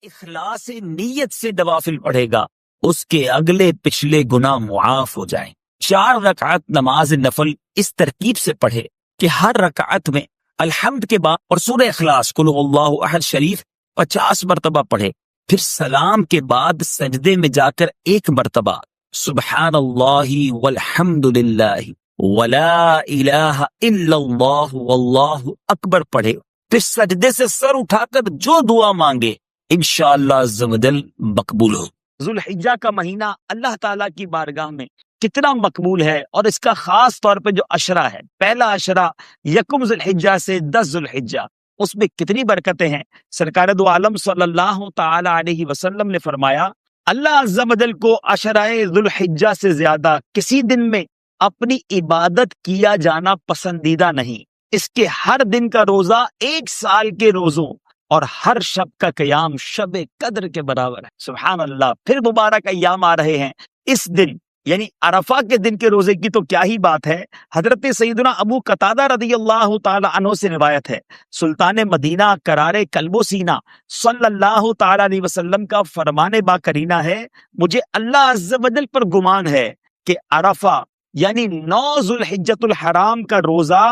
اخلاص نیت سے نوافل پڑھے گا اس کے اگلے پچھلے گناہ معاف ہو جائیں۔ 4 رکعت نماز نفل اس ترکیب سے پڑھے کہ ہر رکعت میں الحمد کے بعد اور سورہ اخلاص قل هو اللہ احد شریف 50 مرتبہ پڑھے، پھر سلام کے بعد سجدے میں جا کر 1 مرتبہ سبحان اللہ والحمد للہ ولا الہ الا اللہ واللہ اکبر پڑھے، پھر سجدے سے سر اٹھا کر جو دعا مانگے انشاءاللہ عز و جل مقبول ہو۔ ذوالحجہ کا مہینہ اللہ تعالیٰ کی بارگاہ میں کتنا مقبول ہے، اور اس کا خاص طور پہ جو عشرہ ہے، پہلا عشرہ 1 ذوالحجہ سے 10 ذوالحجہ، اس میں کتنی برکتیں ہیں۔ سرکار دو عالم صلی اللہ تعالی علیہ وسلم نے فرمایا اللہ عز و جل کو عشرہ ذوالحجہ سے زیادہ کسی دن میں اپنی عبادت کیا جانا پسندیدہ نہیں۔ اس کے ہر دن کا روزہ 1 سال کے روزوں اور ہر شب کا قیام شب قدر کے برابر ہے۔ سبحان اللہ۔ پھر مبارک ایام آ رہے ہیں، اس دن یعنی عرفہ کے دن کے روزے کی تو کیا ہی بات ہے۔ حضرت سیدنا ابو قتادہ رضی اللہ تعالی عنہ سے روایت ہے، سلطان مدینہ قرار قلب و سینہ صلی اللہ تعالی علیہ وسلم کا فرمان با کرینہ ہے، مجھے اللہ عز و جل پر گمان ہے کہ عرفہ یعنی 9 ذوالحجۃ الحرام کا روزہ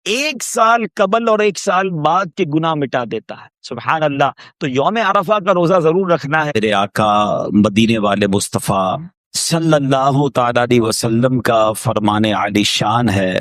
1 سال قبل اور 1 سال بعد کے گناہ مٹا دیتا ہے۔ سبحان اللہ۔ تو یوم عرفہ کا روزہ ضرور رکھنا ہے۔ میرے آقا مدینے والے مصطفیٰ صلی اللہ تعالی علیہ وسلم کا فرمان عالی شان ہے،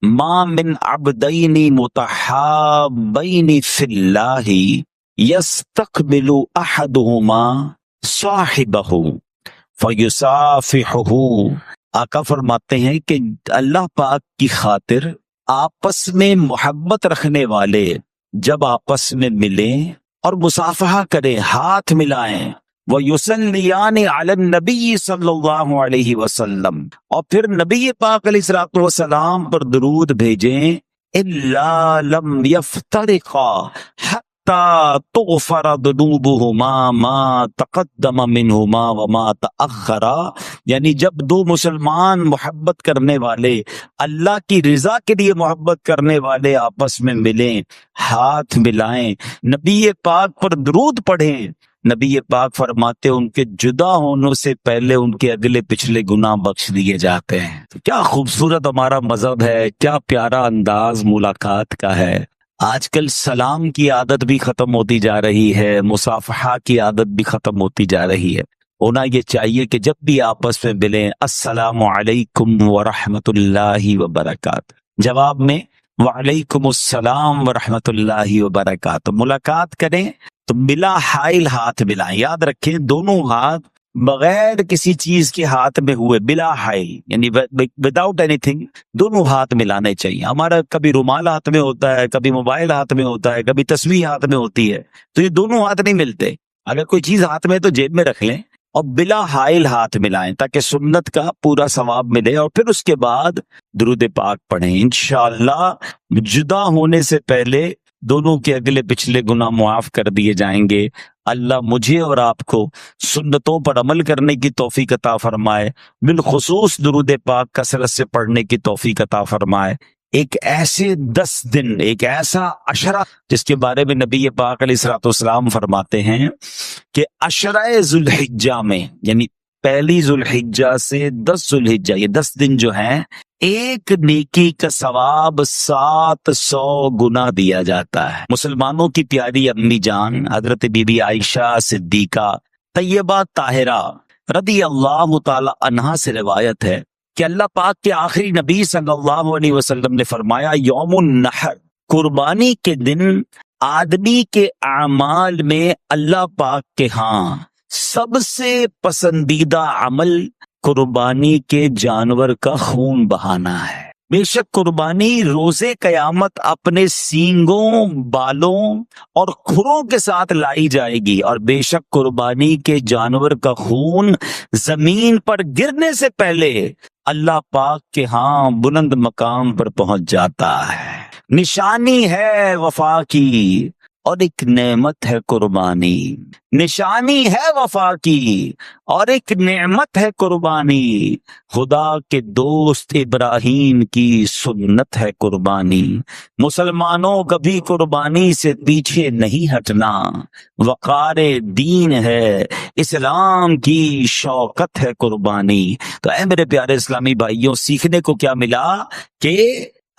ما من عبدین متحابین فی اللہ یستقبل احدہما صاحبہ فیصافحہ۔ آقا فرماتے ہیں کہ اللہ پاک کی خاطر آپس میں محبت رکھنے والے جب آپس میں ملیں اور مصافحہ کریں، ہاتھ ملائیں، وَيُصَلِّيَانِ عَلَى النَّبِيِّ صلی اللہ علیہ وسلم، اور پھر نبی پاک علیہ الصلوۃ والسلام پر درود بھیجیں، إِلَّا لَمْ يَفْتَرِقَا حَتَّى تُغْفَرَ ذُنُوبُهُمَا مَا تَقَدَّمَ مِنْهُمَا وَمَا تَأَخَّرَ، یعنی جب 2 مسلمان محبت کرنے والے، اللہ کی رضا کے لیے محبت کرنے والے آپس میں ملیں، ہاتھ ملائیں، نبی پاک پر درود پڑھیں، نبی پاک فرماتے ان کے جدا ہونے سے پہلے ان کے اگلے پچھلے گناہ بخش دیے جاتے ہیں۔ تو کیا خوبصورت ہمارا مذہب ہے، کیا پیارا انداز ملاقات کا ہے۔ آج کل سلام کی عادت بھی ختم ہوتی جا رہی ہے، مصافحہ کی عادت بھی ختم ہوتی جا رہی ہے۔ ہونا یہ چاہیے کہ جب بھی آپس میں ملیں السلام علیکم ورحمۃ اللہ وبرکاتہ، جواب میں وعلیکم السلام ورحمۃ اللہ وبرکاتہ، ملاقات کریں تو ملا حائل ہاتھ ملائیں۔ یاد رکھیں دونوں ہاتھ بغیر کسی چیز کے ہاتھ میں ہوئے، بلا حائل یعنی وداؤٹ اینی تھنگ، دونوں ہاتھ ملانے چاہیے۔ ہمارا کبھی رومال ہاتھ میں ہوتا ہے، کبھی موبائل ہاتھ میں ہوتا ہے، کبھی تسبیح ہاتھ میں ہوتی ہے، تو یہ دونوں ہاتھ نہیں ملتے۔ اگر کوئی چیز ہاتھ میں تو جیب میں رکھ لیں اور بلا حائل ہاتھ ملائیں تاکہ سنت کا پورا ثواب ملے، اور پھر اس کے بعد درود پاک پڑھیں۔ انشاءاللہ جدا ہونے سے پہلے دونوں کے اگلے پچھلے گناہ معاف کر دیے جائیں گے۔ اللہ مجھے اور آپ کو سنتوں پر عمل کرنے کی توفیق عطا فرمائے، بالخصوص درود پاک کثرت سے پڑھنے کی توفیق عطا فرمائے۔ ایک ایسے 10 دن، ایک ایسا عشرہ جس کے بارے میں نبی پاک علیہ الصلوۃ والسلام فرماتے ہیں کہ عشرہ ذوالحجہ میں، یعنی پہلی ذوالحجہ سے 10 ذوالحجہ، یہ 10 دن جو ہیں، ایک نیکی کا ثواب 700 گنا دیا جاتا ہے۔ مسلمانوں کی پیاری امی جان حضرت بی بی عائشہ صدیقہ طیبہ طاہرہ رضی اللہ تعالی عنہا سے روایت ہے کہ اللہ پاک کے آخری نبی صلی اللہ علیہ وسلم نے فرمایا یوم النحر، قربانی کے دن آدمی کے اعمال میں اللہ پاک کے ہاں سب سے پسندیدہ عمل قربانی کے جانور کا خون بہانا ہے۔ بے شک قربانی روز قیامت اپنے سینگوں، بالوں اور کھروں کے ساتھ لائی جائے گی، اور بے شک قربانی کے جانور کا خون زمین پر گرنے سے پہلے اللہ پاک کے ہاں بلند مقام پر پہنچ جاتا ہے۔ نشانی ہے وفا کی اور ایک نعمت ہے قربانی، نشانی ہے وفا کی اور ایک نعمت ہے قربانی، خدا کے دوست ابراہیم کی سنت ہے قربانی۔ مسلمانوں کبھی قربانی سے پیچھے نہیں ہٹنا، وقار دین ہے، اسلام کی شوکت ہے قربانی۔ تو اے میرے پیارے اسلامی بھائیوں، سیکھنے کو کیا ملا کہ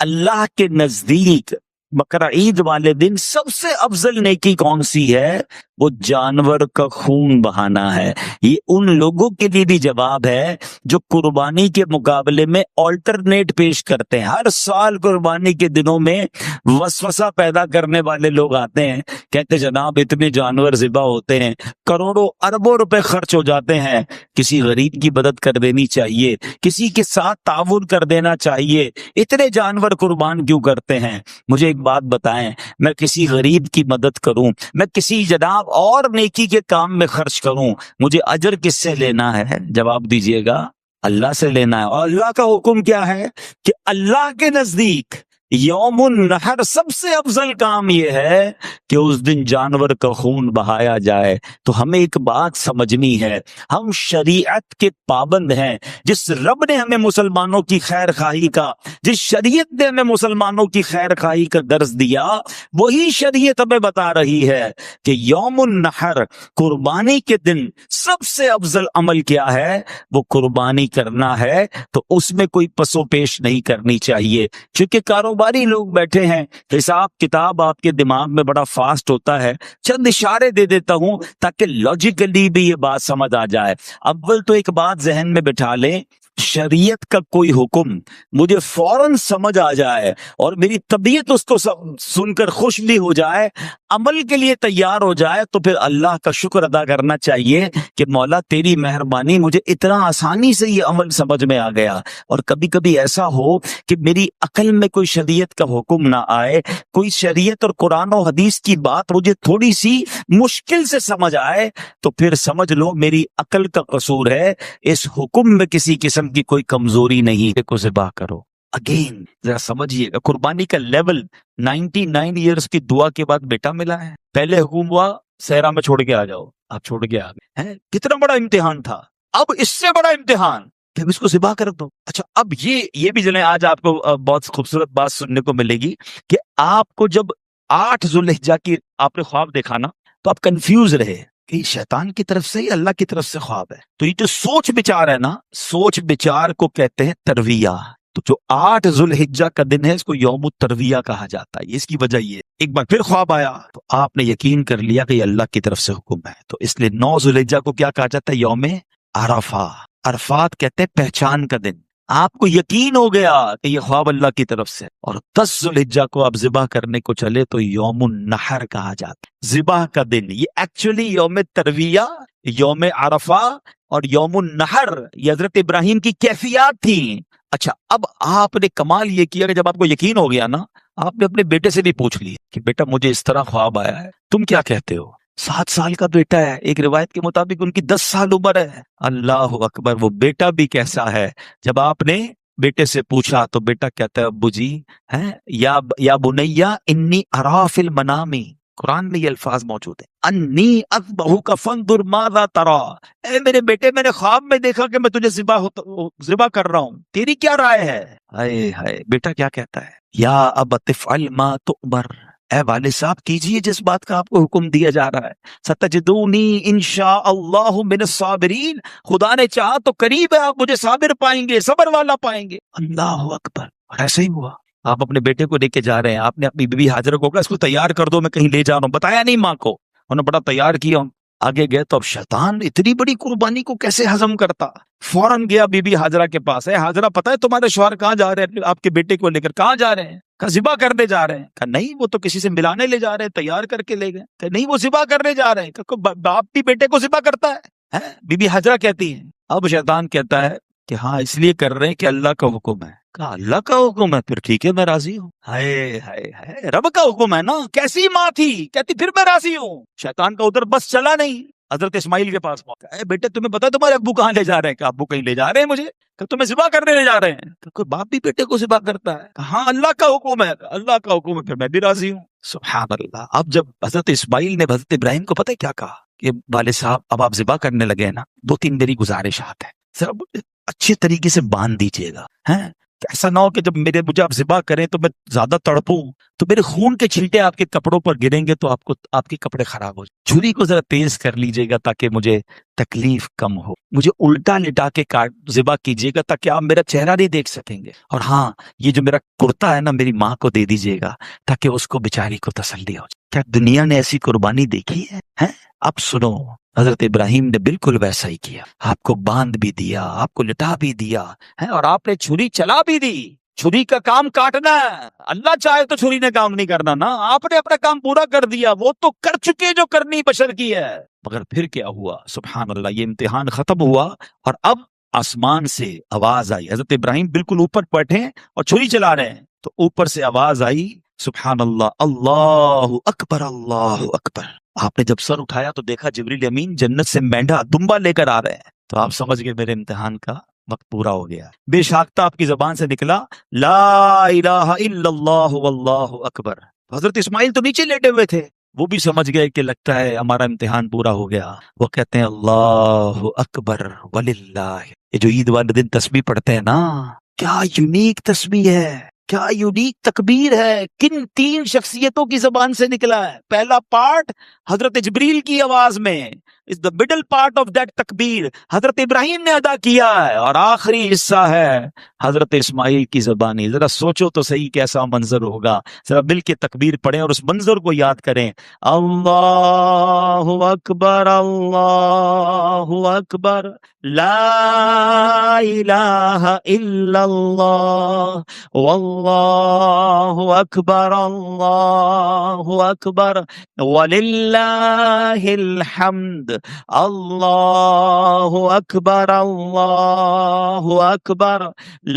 اللہ کے نزدیک بقرہ عید والے دن سب سے افضل نیکی کون سی ہے؟ وہ جانور کا خون بہانا ہے۔ یہ ان لوگوں کے لیے بھی جواب ہے جو قربانی کے مقابلے میں آلٹرنیٹ پیش کرتے ہیں۔ ہر سال قربانی کے دنوں میں وسوسہ پیدا کرنے والے لوگ آتے ہیں، کہتے جناب اتنے جانور ذبح ہوتے ہیں، کروڑوں اربوں روپے خرچ ہو جاتے ہیں، کسی غریب کی مدد کر دینی چاہیے، کسی کے ساتھ تعاون کر دینا چاہیے، اتنے جانور قربان کیوں کرتے ہیں؟ مجھے ایک بات بتائیں، میں کسی غریب کی مدد کروں، میں کسی جناب اور نیکی کے کام میں خرچ کروں، مجھے اجر کس سے لینا ہے؟ جواب دیجئے گا، اللہ سے لینا ہے۔ اور اللہ کا حکم کیا ہے کہ اللہ کے نزدیک یوم النحر سب سے افضل کام یہ ہے کہ اس دن جانور کا خون بہایا جائے۔ تو ہمیں ایک بات سمجھنی ہے، ہم شریعت کے پابند ہیں۔ جس رب نے ہمیں مسلمانوں کی خیر خواہی کا، جس شریعت نے ہمیں مسلمانوں کی خیر خواہی کا درس دیا، وہی شریعت ہمیں بتا رہی ہے کہ یوم النحر قربانی کے دن سب سے افضل عمل کیا ہے؟ وہ قربانی کرنا ہے۔ تو اس میں کوئی پسو پیش نہیں کرنی چاہیے، کیونکہ کاروباری لوگ بیٹھے ہیں، حساب کتاب آپ کے دماغ میں بڑا فاسٹ ہوتا ہے۔ چند اشارے دے دیتا ہوں تاکہ لاجیکلی بھی یہ بات سمجھ آ جائے۔ اول تو ایک بات ذہن میں بٹھا لیں، شریعت کا کوئی حکم مجھے فوراً سمجھ آ جائے اور میری طبیعت اس کو سن کر خوش بھی ہو جائے، عمل کے لیے تیار ہو جائے، تو پھر اللہ کا شکر ادا کرنا چاہیے کہ مولا تیری مہربانی، مجھے اتنا آسانی سے یہ عمل سمجھ میں آ گیا۔ اور کبھی کبھی ایسا ہو کہ میری عقل میں کوئی شریعت کا حکم نہ آئے، کوئی شریعت اور قرآن و حدیث کی بات مجھے تھوڑی سی مشکل سے سمجھ آئے، تو پھر سمجھ لو میری عقل کا قصور ہے، اس حکم میں کسی قسم کی کوئی کمزوری نہیں۔ کو ذبح کرو، اگین ذرا سمجھیے گا، قربانی کا لیول 99 ایئرز کی دعا کے بعد بیٹا ملا ہے۔ پہلے حکم ہوا صحرا میں چھوڑ کے آ جاؤ، آپ چھوڑ کے آ گئے، کتنا بڑا امتحان تھا۔ اب اس سے بڑا امتحان کہ اب اس کو ذبح کر دو۔ اچھا، اب یہ بھی جنہیں آج آپ کو بہت خوبصورت بات سننے کو ملے گی کہ آپ کو جب 8 ذوالحجہ کی آپ نے خواب دیکھا نا، تو آپ کنفیوز رہے کہ شیطان کی طرف سے یا اللہ کی طرف سے خواب ہے۔ تو یہ جو سوچ بچار ہے نا، سوچ بچار کو کہتے ہیں ترویہ۔ تو جو 8 ذوالحجہ کا دن ہے، اس کو یوم الترویہ کہا جاتا ہے۔ اس کی وجہ یہ ایک بار پھر خواب آیا تو آپ نے یقین کر لیا کہ یہ اللہ کی طرف سے حکم ہے، تو اس لیے 9 ذوالحجہ کو کیا کہا جاتا ہے؟ یوم عرفہ۔ عرفات کہتے ہیں پہچان کا دن۔ آپ کو یقین ہو گیا کہ یہ خواب اللہ کی طرف سے، اور 10 ذوالحجہ کو آپ ذبح کرنے کو چلے تو یوم النحر کہا جاتا ہے، ذبح کا دن۔ یہ ایکچولی یوم ترویہ، یوم عرفہ اور یوم النحر یہ حضرت ابراہیم کی کیفیات تھیں۔ اچھا، اب آپ نے کمال یہ کیا کہ جب آپ کو یقین ہو گیا نا، آپ نے اپنے بیٹے سے بھی پوچھ لیا کہ بیٹا مجھے اس طرح خواب آیا ہے، تم کیا کہتے ہو؟ 7 سال کا بیٹا ہے، ایک روایت کے مطابق ان کی 10 سال عمر ہے۔ اللہ اکبر، وہ بیٹا بھی کیسا ہے؟ جب آپ نے بیٹے سے پوچھا تو بیٹا کہتا ہے ابو جی یا بنیا انی ارا فی المنام، قرآن میں یہ الفاظ موجود ہیں، انی اذبحک فانظر ماذا تری، اے میرے بیٹے میں نے خواب میں دیکھا کہ میں تجھے ذبح کر رہا ہوں، تیری کیا رائے ہے؟ ہائے ہائے، بیٹا کیا کہتا ہے؟ یا ابت افعل ما تؤمر، اے والد صاحب کیجئے جس بات کا آپ کو حکم دیا جا رہا ہے، ستجدونی انشاء اللہ من الصابرین، خدا نے چاہا تو قریب ہے آپ مجھے صابر پائیں گے، صبر والا پائیں گے۔ اللہ اکبر۔ اور ایسا ہی ہوا، آپ اپنے بیٹے کو لے کے جا رہے ہیں، آپ نے اپنی بیوی ہاجرہ کو کہا اس کو تیار کر دو، میں کہیں لے جا رہا ہوں، بتایا نہیں ماں کو، انہوں نے بڑا تیار کیا، آگے گئے تو اب شیطان اتنی بڑی قربانی کو کیسے ہضم کرتا؟ فوراً گیا بی بی ہاجرہ کے پاس، اے ہاجرہ پتہ ہے تمہارے شوہر کہاں جا رہے ہیں؟ آپ کے بیٹے کو لے کر کہاں جا رہے ہیں؟ کہا ذبح کرنے جا رہے ہیں۔ کہا نہیں، وہ تو کسی سے ملانے لے جا رہے ہیں، تیار کر کے لے گئے۔ کہ نہیں، وہ ذبح کرنے جا رہے ہیں۔ کہ باپ بھی بیٹے کو ذبح کرتا ہے؟ بی بی ہاجرہ کہتی ہیں۔ اب شیطان کہتا ہے کہ ہاں اس لیے کر رہے ہیں کہ اللہ کا حکم ہے۔ کہا اللہ کا حکم ہے، پھر ٹھیک ہے میں راضی ہوں۔ ہائے ہائے ہائے، رب کا حکم ہے نا، کیسی ماں تھی، کہتی پھر میں راضی ہوں۔ شیطان کا ادھر بس چلا نہیں، حضرت اسماعیل کے پاس پہنچا، اے بیٹے تمہیں پتا تمہارے ابو کہاں لے جا رہے ہیں؟ کہ ابو کہیں لے جا رہے ہیں مجھے، کہ تمہیں ذبح کرنے لے جا رہے ہیں۔ کہ کوئی باپ بھی بیٹے کو ذبح کرتا ہے؟ کہ ہاں اللہ کا حکم ہے، اللہ کا حکم ہے، پھر میں بھی راضی ہوں۔ سبحان اللہ. اب جب حضرت اسماعیل نے حضرت ابراہیم کو پتہ ہے کیا کہا کہ والد صاحب اب آپ ذبح کرنے لگے ہیں نا، 2-3 میری گزارشات ہیں، ذرا اچھے طریقے سے باندھ دیجیے گا، ہیں ایسا نہ ہو کہ جب مجھے آپ ذبح کریں تو میں زیادہ تڑپوں تو میرے خون کے چھینٹے آپ کے کپڑوں پر گریں گے تو آپ کے کپڑے خراب ہو جائیں. چھری کو ذرا تیز کر لیجیے گا تاکہ مجھے تکلیف کم ہو، مجھے الٹا لٹا کے ذبح کیجیے گا تاکہ آپ میرا چہرہ نہیں دیکھ سکیں گے، اور ہاں یہ جو میرا کرتا ہے نا میری ماں کو دے دیجیے گا تاکہ اس کو بیچاری کو تسلی ہو جائے. کیا دنیا نے ایسی قربانی دیکھی ہے؟ اب سنو، حضرت ابراہیم نے بالکل ویسا ہی کیا، آپ کو باندھ بھی دیا، آپ کو لٹا بھی دیا ہے، اور آپ نے چھری چلا بھی دی. چھری کا کام کاٹنا ہے، اللہ چاہے تو چھری نے کام نہیں کرنا نا. آپ نے اپنا کام پورا کر دیا، وہ تو کر چکے جو کرنی بشر کی ہے. مگر پھر کیا ہوا؟ سبحان اللہ، یہ امتحان ختم ہوا اور اب آسمان سے آواز آئی. حضرت ابراہیم بالکل اوپر بیٹھے اور چھری چلا رہے ہیں تو اوپر سے آواز آئی، سبحان اللہ، اللہ اکبر، اللہ اکبر. آپ نے جب سر اٹھایا تو دیکھا جبریل امین جنت سے مینڈا دمبا لے کر آ رہے ہیں. تو آپ سمجھ گئے میرے امتحان کا وقت پورا ہو گیا. بے شاختہ آپ کی زبان سے نکلا لا الہ الا اللہ واللہ اکبر. حضرت اسماعیل تو نیچے لیٹے ہوئے تھے، وہ بھی سمجھ گئے کہ لگتا ہے ہمارا امتحان پورا ہو گیا. وہ کہتے ہیں اللہ اکبر وللہ. یہ جو عید والے دن تسبیح پڑھتے ہیں نا، کیا یونیک تسبیح ہے، کیا یونیک تکبیر ہے. کن 3 شخصیتوں کی زبان سے نکلا ہے؟ پہلا پارٹ حضرت جبریل کی آواز میں، is the middle part of that تکبیر حضرت ابراہیم نے ادا کیا ہے، اور آخری حصہ ہے حضرت اسماعیل کی زبانی. ذرا سوچو تو صحیح کیسا منظر ہوگا. ذرا مل کے تکبیر پڑھیں اور اس منظر کو یاد کریں. اللہ اکبر، اللہ اکبر، لا الہ الا اللہ واللہ اکبر، اللہ اکبر وللہ الحمد، اللہ اکبر، اللہ اکبر،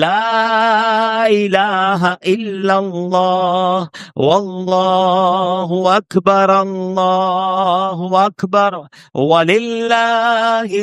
لا الہ الا اللہ واللہ اکبر، اللہ اکبر وللہ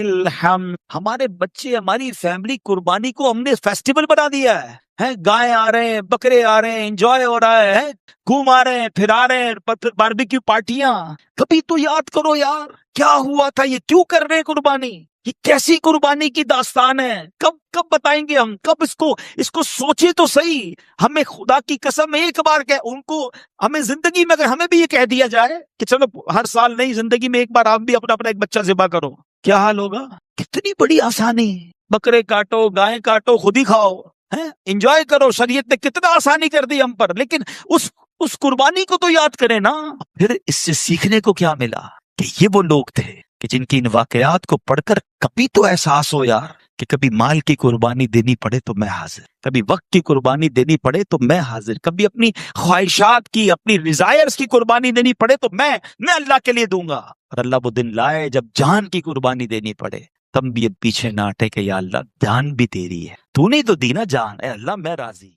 الحمد. ہمارے بچے، ہماری فیملی قربانی کو ہم نے فیسٹیول بنا دیا ہے. گائے آ رہے ہیں، بکرے آ رہے ہیں، انجوائے ہو رہا ہے، گھوم آ رہے ہیں، پھر آ رہے ہیں، باربیکیو پارٹیاں. کبھی تو یاد کرو یار، کیا ہوا تھا؟ یہ کیوں کر رہے ہیں قربانی؟ یہ کیسی قربانی کی داستان ہے؟ کب بتائیں گے ہم؟ کب اس کو سوچے تو صحیح. ہمیں خدا کی قسم ایک بار ان کو ہمیں زندگی میں اگر ہمیں بھی یہ کہہ دیا جائے کہ چلو ہر سال نہیں، زندگی میں ایک بار آپ بھی اپنا ایک بچہ ذبح کرو، کیا حال ہوگا؟ کتنی بڑی آسانی. بکرے کاٹو، گائے کاٹو، خود ہی کھاؤ، انجوائے کرو. شریعت نے کتنا آسانی کر دی ہم پر، لیکن اس قربانی کو تو یاد کریں نا. پھر اس سے سیکھنے کو کیا ملا؟ کہ یہ وہ لوگ تھے کہ جن کی ان واقعات کو پڑھ کر کبھی تو احساس ہو یار کہ کبھی مال کی قربانی دینی پڑے تو میں حاضر، کبھی وقت کی قربانی دینی پڑے تو میں حاضر، کبھی اپنی خواہشات کی، اپنی ڈیزائرز کی قربانی دینی پڑے تو میں اللہ کے لیے دوں گا. اور اللہ وہ دن لائے جب جان کی قربانی دینی پڑے تم بھی اب پیچھے نہ ہٹے کہ یا اللہ جان بھی تیری ہے، تو نے تو دی نا جان، اے اللہ میں راضی.